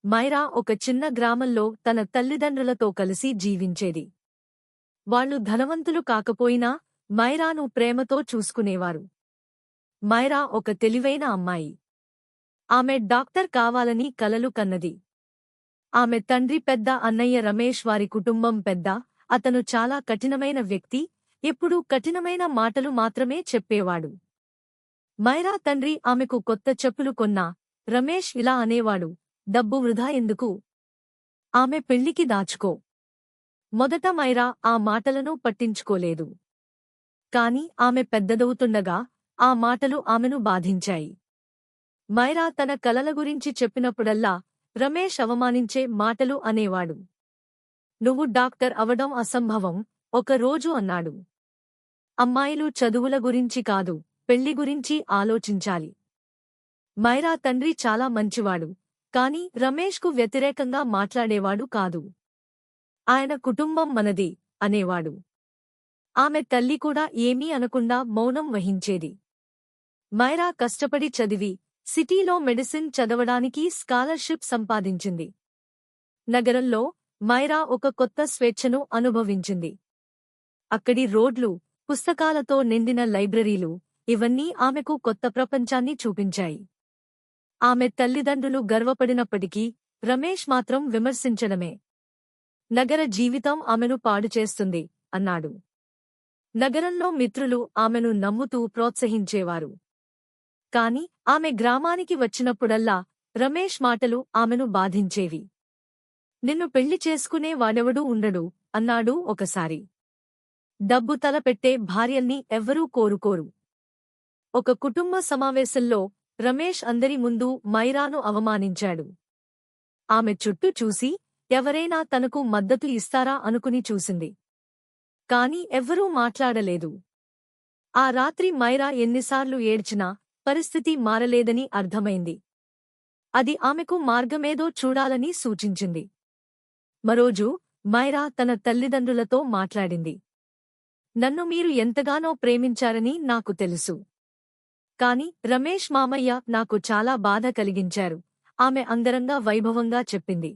మైరా ఒక చిన్న గ్రామంలో తన తల్లిదండ్రులతో కలిసి జీవించేది. వాళ్ళు ధనవంతులు కాకపోయినా మైరాను ప్రేమతో చూసుకునేవారు. మైరా ఒక తెలివైన అమ్మాయి. ఆమె డాక్టర్ కావాలని కలలు కన్నది. ఆమె తండ్రి పెద్ద అన్నయ్య రమేష్ వారి కుటుంబం పెద్ద, అతను చాలా కఠినమైన వ్యక్తి, ఎప్పుడూ కఠినమైన మాటలు మాత్రమే చెప్పేవాడు. మైరా తండ్రి ఆమెకు కొత్త చెప్పులు కొన్నా రమేష్ ఇలా అనేవాడు, డబ్బు వృధా ఎందుకు? ఆమె పెళ్లికి దాచుకో. మొదట మైరా ఆ మాటలను పట్టించుకోలేదు. కాని ఆమె పెద్దదవుతుండగా ఆ మాటలు ఆమెను బాధించాయి. మైరా తన కలల గురించి చెప్పినప్పుడల్లా రమేష్ అవమానించే మాటలు అనేవాడు. నువ్వు డాక్టర్ అవడం అసంభవం, ఒక రోజు అన్నాడు. అమ్మాయిలు చదువుల గురించి కాదు, పెళ్లి గురించి ఆలోచించాలి. మైరా తండ్రి చాలా మంచివాడు, కాని రమేష్కు వ్యతిరేకంగా మాట్లాడేవాడు కాదు. ఆయన కుటుంబం మనది అనేవాడు. ఆమె తల్లి కూడా ఏమీ అనకుండా మౌనం వహించేది. మైరా కష్టపడి చదివి సిటీలో మెడిసిన్ చదవడానికి స్కాలర్షిప్ సంపాదించింది. నగరంలో మైరా ఒక కొత్త స్వేచ్ఛను అనుభవించింది. అక్కడి రోడ్లు, పుస్తకాలతో నిండిన లైబ్రరీలు, ఇవన్నీ ఆమెకు కొత్త ప్రపంచాన్ని చూపించాయి. ఆమె తల్లిదండ్రులు గర్వపడినప్పటికీ రమేష్ మాత్రం విమర్శించడమే. నగర జీవితం ఆమెను పాడుచేస్తుంది అన్నాడు. నగరంలో మిత్రులు ఆమెను నమ్ముతూ ప్రోత్సహించేవారు. కాని ఆమె గ్రామానికి వచ్చినప్పుడల్లా రమేష్ మాటలు ఆమెను బాధించేవి. నిన్ను పెళ్లి చేసుకునే వాడెవడూ ఉండడు అన్నాడు ఒకసారి. డబ్బు తలపెట్టే భార్యల్ని ఎవ్వరూ కోరుకోరు. ఒక కుటుంబ సమావేశంలో రమేష్ అందరి ముందు మైరాను అవమానించాడు. ఆమె చుట్టూ చూసి ఎవరైనా తనకు మద్దతు ఇస్తారా అనుకుని చూసింది. కాని ఎవ్వరూ మాట్లాడలేదు. ఆ రాత్రి మైరా ఎన్నిసార్లు ఏడ్చినా పరిస్థితి మారలేదని అర్థమైంది. అది ఆమెకు మార్గమేదో చూడాలని సూచించింది. మరోజు మైరా తన తల్లిదండ్రులతో మాట్లాడింది. నన్ను మీరు ఎంతగానో ప్రేమించారని నాకు తెలుసు. కాని రమేష్ మామయ్య నాకు చాలా బాధ కలిగించారు, ఆమె అంగరంగ వైభవంగా చెప్పింది.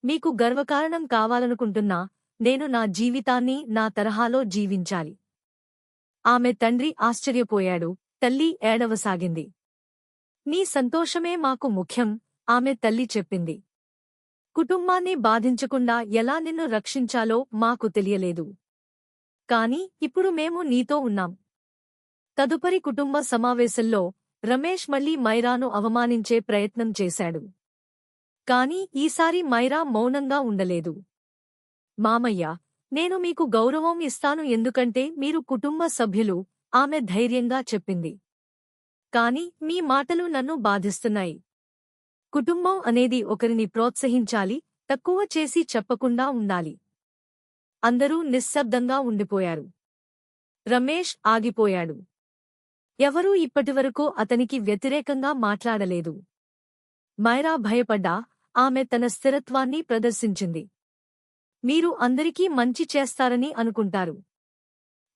మీకు గర్వకారణం కావాలనుకుంటున్నా, నేను నా జీవితాన్ని నా తరహాలో జీవించాలి. ఆమె తండ్రి ఆశ్చర్యపోయాడు, తల్లి ఏడవసాగింది. నీ సంతోషమే మాకు ముఖ్యం, ఆమె తల్లి చెప్పింది. కుటుంబాన్ని బాధించకుండా ఎలా నిన్ను రక్షించాలో మాకు తెలియలేదు. కాని ఇప్పుడు మేము నీతో ఉన్నాం. తదుపరి కుటుంబ సమావేశంలో రమేష్ మళ్లీ మైరాను అవమానించే ప్రయత్నం చేశాడు. కాని ఈసారి మైరా మౌనంగా ఉండలేదు. మామయ్య, నేను మీకు గౌరవం ఇస్తాను ఎందుకంటే మీరు కుటుంబ సభ్యులు, ఆమె ధైర్యంగా చెప్పింది. కాని మీ మాటలు నన్ను బాధిస్తున్నాయి. కుటుంబం అనేది ఒకరిని ప్రోత్సహించాలి, తక్కువ చేసి చెప్పకుండా ఉండాలి. అందరూ నిశ్శబ్దంగా ఉండిపోయారు. రమేష్ ఆగిపోయాడు. ఎవరూ ఇప్పటివరకు అతనికి వ్యతిరేకంగా మాట్లాడలేదు. మైరా భయపడ్డా ఆమె తన స్థిరత్వాన్ని ప్రదర్శించింది. మీరు అందరికీ మంచి చేస్తారని అనుకుంటారు.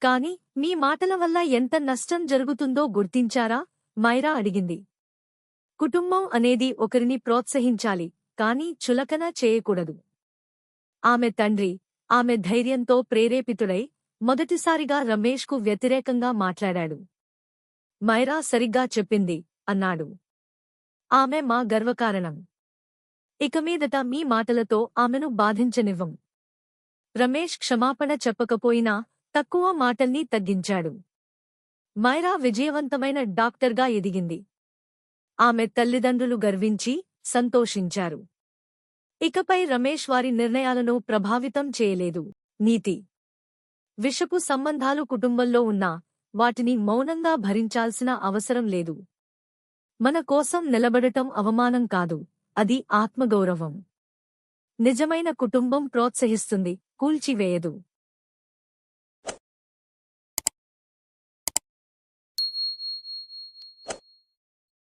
కాని మీ మాటల వల్ల ఎంత నష్టం జరుగుతుందో గుర్తించారా? మైరా అడిగింది. కుటుంబం అనేది ఒకరిని ప్రోత్సహించాలి, కాని చులకన చేయకూడదు. ఆమె తండ్రి ఆమె ధైర్యంతో ప్రేరేపితుడై మొదటిసారిగా రమేష్కు వ్యతిరేకంగా మాట్లాడాడు. మైరా సరిగ్గా చెప్పింది అన్నాడు. ఆమె మా గర్వకారణం. ఇక మీదట మీ మాటలతో ఆమెను బాధించనివ్వం. రమేష్ క్షమాపణ చెప్పకపోయినా తక్కువ మాటల్ని తగ్గించాడు. మైరా విజయవంతమైన డాక్టర్గా ఎదిగింది. ఆమె తల్లిదండ్రులు గర్వించి సంతోషించారు. ఇకపై రమేష్ వారి నిర్ణయాలను ప్రభావితం చేయలేదు. నీతి: విషపు సంబంధాలు కుటుంబంలో ఉన్నా వాటిని మౌనంగా భరించాల్సిన అవసరం లేదు. మన కోసం నిలబడటం అవమానం కాదు, అది ఆత్మగౌరవం. నిజమైన కుటుంబం ప్రోత్సహిస్తుంది, కూల్చివేయదు.